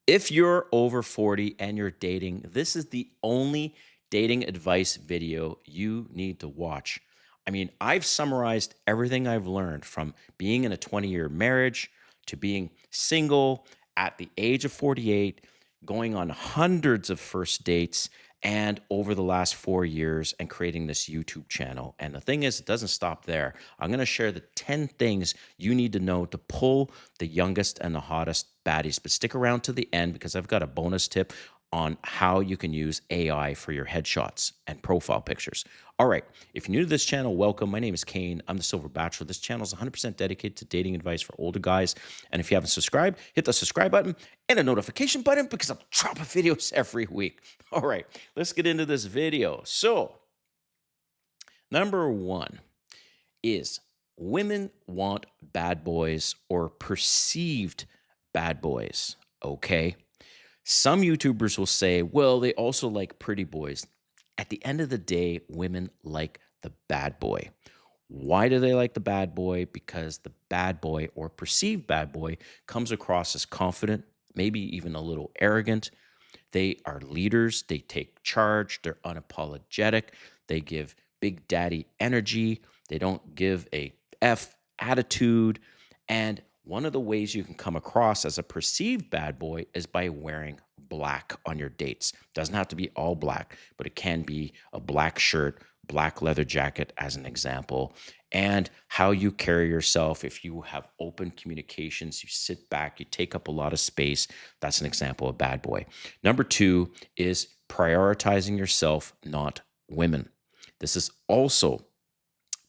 If you're over 40 and you're dating, this is the only dating advice video you need to watch. I mean, I've summarized everything I've learned from being in a 20-year marriage to being single at the age of 48, going on hundreds of first dates, and over the last 4 years and creating this YouTube channel. And the thing is, it doesn't stop there. I'm going to share the 10 things you need to know to pull the youngest and the hottest baddies. But stick around to the end because I've got a bonus tip on how you can use AI for your headshots and profile pictures. All right, if you're new to this channel, welcome. My name is Kane. I'm the Silver Bachelor. This channel is 100% dedicated to dating advice for older guys. And if you haven't subscribed, hit the subscribe button and a notification button because I'm dropping videos every week. All right, let's get into this video. So, number one is women want bad boys or perceived bad boys, okay? Some YouTubers will say, well, they also like pretty boys. At the end of the day, women like the bad boy. Why do they like the bad boy? Because the bad boy or perceived bad boy comes across as confident, maybe even a little arrogant. They are leaders, they take charge, they're unapologetic, they give big daddy energy, they don't give a F attitude. And one of the ways you can come across as a perceived bad boy is by wearing black on your dates. Doesn't have to be all black, but it can be a black shirt, black leather jacket, as an example. And how you carry yourself. If you have open communications, you sit back, you take up a lot of space. That's an example of bad boy. Number two is prioritizing yourself, not women. This is also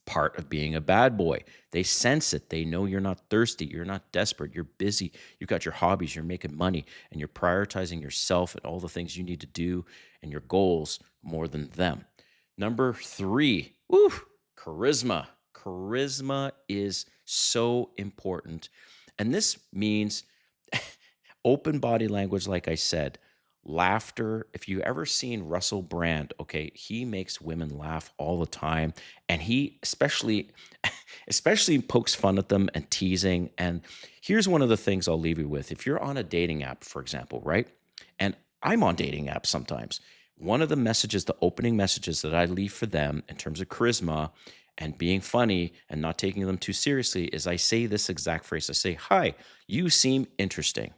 part of being a bad boy. They sense it. They know you're not thirsty. You're not desperate. You're busy. You've got your hobbies. You're making money and you're prioritizing yourself and all the things you need to do and your goals more than them. Number three, charisma. Charisma is so important. And this means open body language, like I said, laughter. If you ever seen Russell Brand, okay, he makes women laugh all the time. And he especially pokes fun at them and teasing. And here's one of the things I'll leave you with. If you're on a dating app, for example, right? And I'm on dating apps sometimes. One of the messages, the opening messages that I leave for them in terms of charisma and being funny and not taking them too seriously is I say this exact phrase. I say, hi, you seem interesting.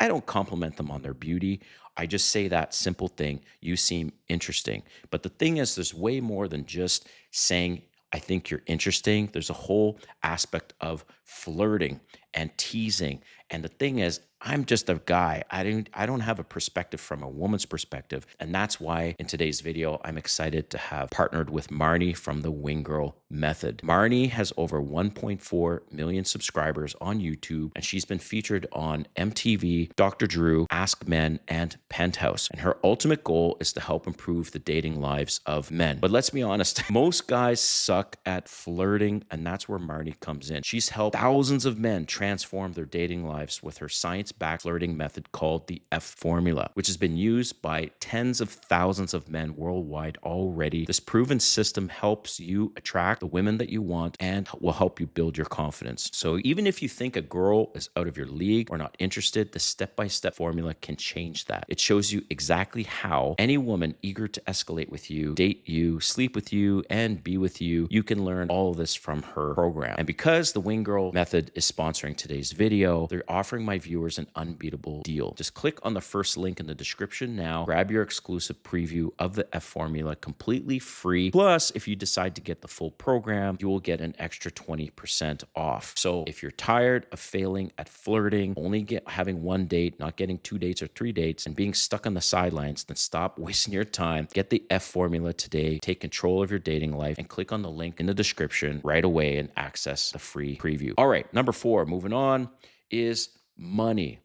I don't compliment them on their beauty. I just say that simple thing, you seem interesting. But the thing is, there's way more than just saying, I think you're interesting. There's a whole aspect of flirting and teasing. And the thing is, I'm just a guy. I don't have a perspective from a woman's perspective. And that's why in today's video, I'm excited to have partnered with Marnie from the Wing Girl Method. Marnie has over 1.4 million subscribers on YouTube, and she's been featured on MTV, Dr. Drew, Ask Men, and Penthouse. And her ultimate goal is to help improve the dating lives of men. But let's be honest, most guys suck at flirting, and that's where Marnie comes in. She's helped thousands of men transform their dating lives with her science-backed flirting method called the F formula, which has been used by tens of thousands of men worldwide already. This proven system helps you attract the women that you want and will help you build your confidence. So even if you think a girl is out of your league or not interested, the step-by-step formula can change that. It shows you exactly how any woman eager to escalate with you, date you, sleep with you, and be with you, you can learn all of this from her program. And because the Wing Girl Method is sponsoring today's video, they're offering my viewers an unbeatable deal. Just click on the first link in the description now, grab your exclusive preview of the F formula completely free. Plus, if you decide to get the full program, you will get an extra 20% off. So if you're tired of failing at flirting, only having one date, not getting 2 dates or 3 dates, and being stuck on the sidelines, then stop wasting your time. Get the F formula today, take control of your dating life, and click on the link in the description right away and access the free preview. All right, number 4, moving on, is money.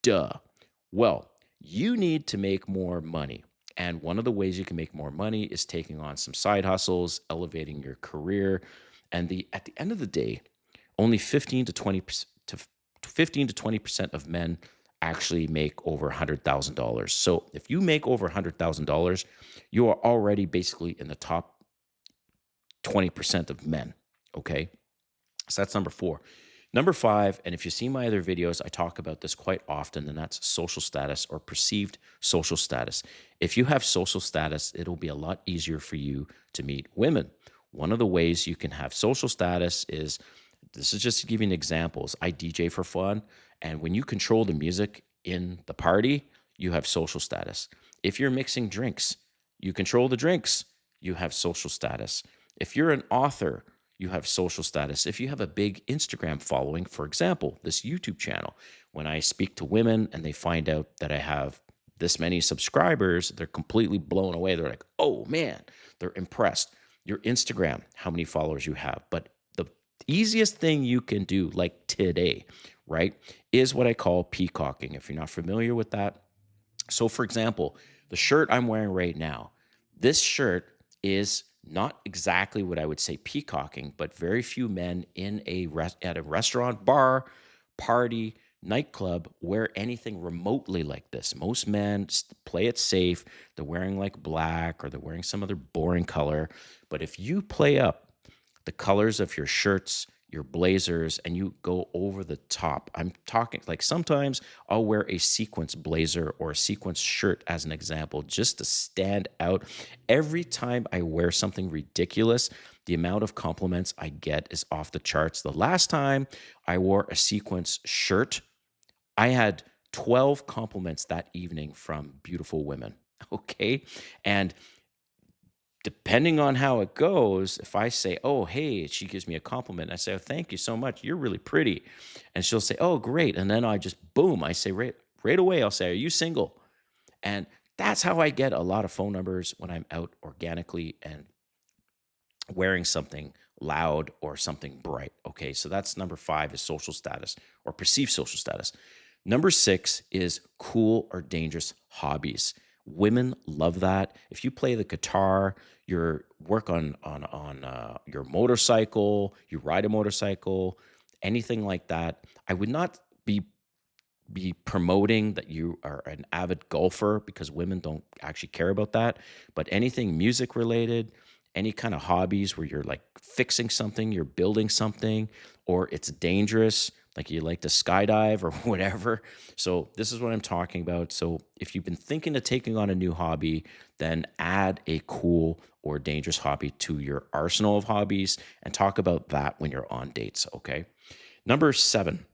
Duh. Well, you need to make more money. And one of the ways you can make more money is taking on some side hustles, elevating your career. And at the end of the day, only 15 to 20% of men actually make over $100,000. So if you make over $100,000, you are already basically in the top 20% of men. Okay. So that's number 4. Number five, and if you see my other videos, I talk about this quite often, and that's social status or perceived social status. If you have social status, it'll be a lot easier for you to meet women. One of the ways you can have social status is, this is just to give you an examples. I DJ for fun, and when you control the music in the party, you have social status. If you're mixing drinks, you control the drinks, you have social status. If you're an author, you have social status. If you have a big Instagram following, for example, this YouTube channel, when I speak to women and they find out that I have this many subscribers, they're completely blown away. They're like, oh man, they're impressed. Your Instagram, how many followers you have. But the easiest thing you can do, like today, right, is what I call peacocking. If you're not familiar with that, so, for example, the shirt I'm wearing right now, this shirt is not exactly what I would say peacocking, but very few men in at a restaurant, bar, party, nightclub wear anything remotely like this. Most men play it safe. They're wearing like black or they're wearing some other boring color. But if you play up the colors of your shirts, your blazers, and you go over the top. I'm talking like sometimes I'll wear a sequence blazer or a sequence shirt as an example just to stand out. Every time I wear something ridiculous, the amount of compliments I get is off the charts. The last time I wore a sequence shirt, I had 12 compliments that evening from beautiful women. Okay. And depending on how it goes, if I say, "Oh, hey," she gives me a compliment. I say, "Oh, thank you so much. You're really pretty." And she'll say, "Oh, great." And then I just boom, I say right away, I'll say, "Are you single?" And that's how I get a lot of phone numbers when I'm out organically and wearing something loud or something bright. Okay, so that's number five is social status or perceived social status. Number six is cool or dangerous hobbies. Women love that. If you play the guitar, you work on your motorcycle, you ride a motorcycle, anything like that. I would not be promoting that you are an avid golfer because women don't actually care about that. But anything music related, any kind of hobbies where you're like fixing something, you're building something, or it's dangerous, like you like to skydive or whatever. So, this is what I'm talking about. So, if you've been thinking of taking on a new hobby, then add a cool or dangerous hobby to your arsenal of hobbies and talk about that when you're on dates. Okay. Number seven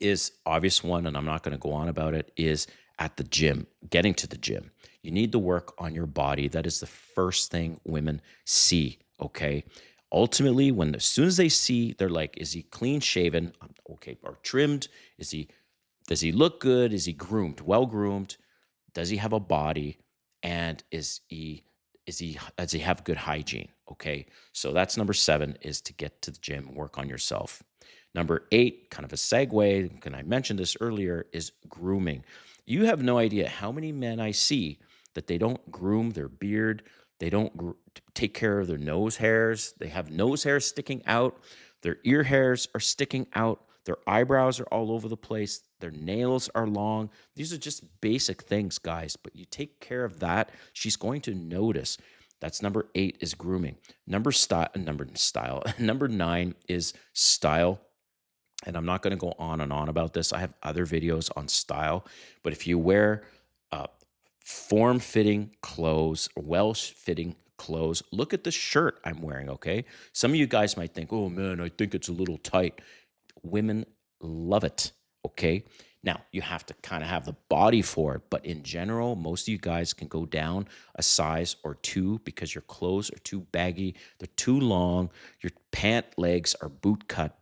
is obvious one, and I'm not going to go on about it, is at the gym, getting to the gym. You need to work on your body. That is the first thing women see. Okay. Ultimately, when as soon as they see, they're like, is he clean shaven? Okay, or trimmed? Does he look good? Is he groomed? Well groomed? Does he have a body? And does he have good hygiene? Okay. So that's number seven is to get to the gym and work on yourself. Number eight, kind of a segue, and I mentioned this earlier, is grooming. You have no idea how many men I see that they don't groom their beard, they don't take care of their nose hairs, they have nose hairs sticking out, their ear hairs are sticking out, their eyebrows are all over the place, their nails are long. These are just basic things, guys, but you take care of that, she's going to notice. That's number eight is grooming. Number style. Number nine is style, and I'm not going to go on and on about this. I have other videos on style, but if you wear uh, form fitting clothes, well fitting clothes, look at the shirt I'm wearing, okay? Some of you guys might think, oh man, I think it's a little tight. Women love it, okay? Now, you have to kind of have the body for it, but in general, most of you guys can go down a size or two because your clothes are too baggy, they're too long, your pant legs are boot cut.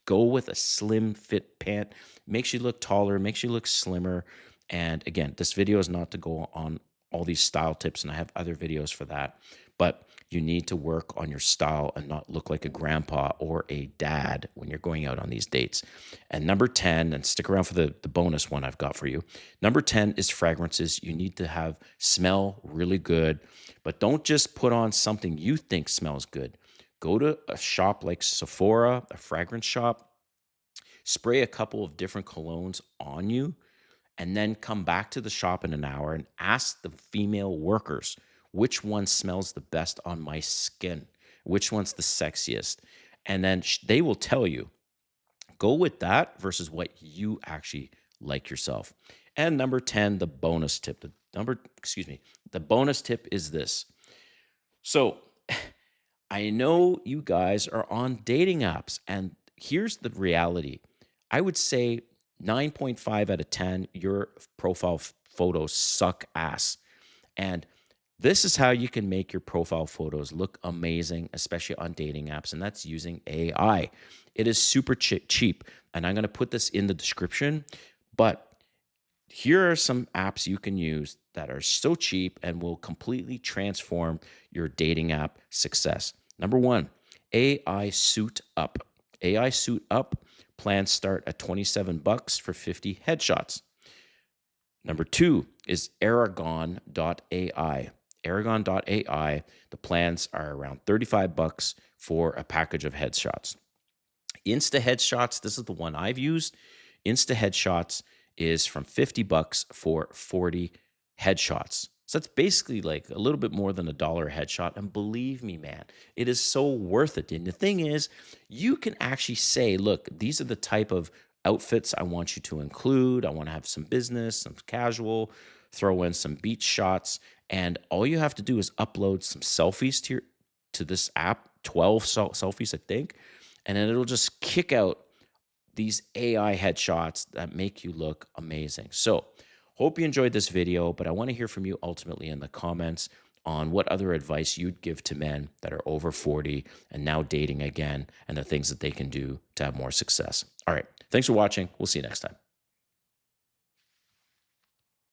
Go with a slim fit pant, makes you look taller, makes you look slimmer. And again, this video is not to go on all these style tips, and I have other videos for that. But you need to work on your style and not look like a grandpa or a dad when you're going out on these dates. And number 10, and stick around for the bonus one I've got for you. Number 10 is fragrances. You need to have smell really good, but don't just put on something you think smells good. Go to a shop like Sephora, a fragrance shop, spray a couple of different colognes on you, and then come back to the shop in an hour and ask the female workers which one smells the best on my skin, which one's the sexiest. And then they will tell you. Go with that versus what you actually like yourself. And number 10, the bonus tip. The bonus tip is this. So I know you guys are on dating apps, and here's the reality. I would say 9.5 out of 10, your profile photos suck ass. And this is how you can make your profile photos look amazing, especially on dating apps, and that's using AI. It is super cheap, and I'm going to put this in the description. But here are some apps you can use that are so cheap and will completely transform your dating app success. Number one, AI Suit Up. AI Suit Up plans start at 27 bucks for 50 headshots. Number two is Aragon.ai. Aragon.ai, the plans are around 35 bucks for a package of headshots. Insta Headshots, this is the one I've used. Insta Headshots is from 50 bucks for 40 headshots. So that's basically like a little bit more than $1 a headshot. And believe me, man, it is so worth it. And the thing is, you can actually say, look, these are the type of outfits I want you to include. I want to have some business, some casual, throw in some beach shots. And all you have to do is upload some selfies to this app, 12 selfies, I think. And then it'll just kick out these AI headshots that make you look amazing. So, hope you enjoyed this video, but I want to hear from you ultimately in the comments on what other advice you'd give to men that are over 40 and now dating again and the things that they can do to have more success. All right. Thanks for watching. We'll see you next time.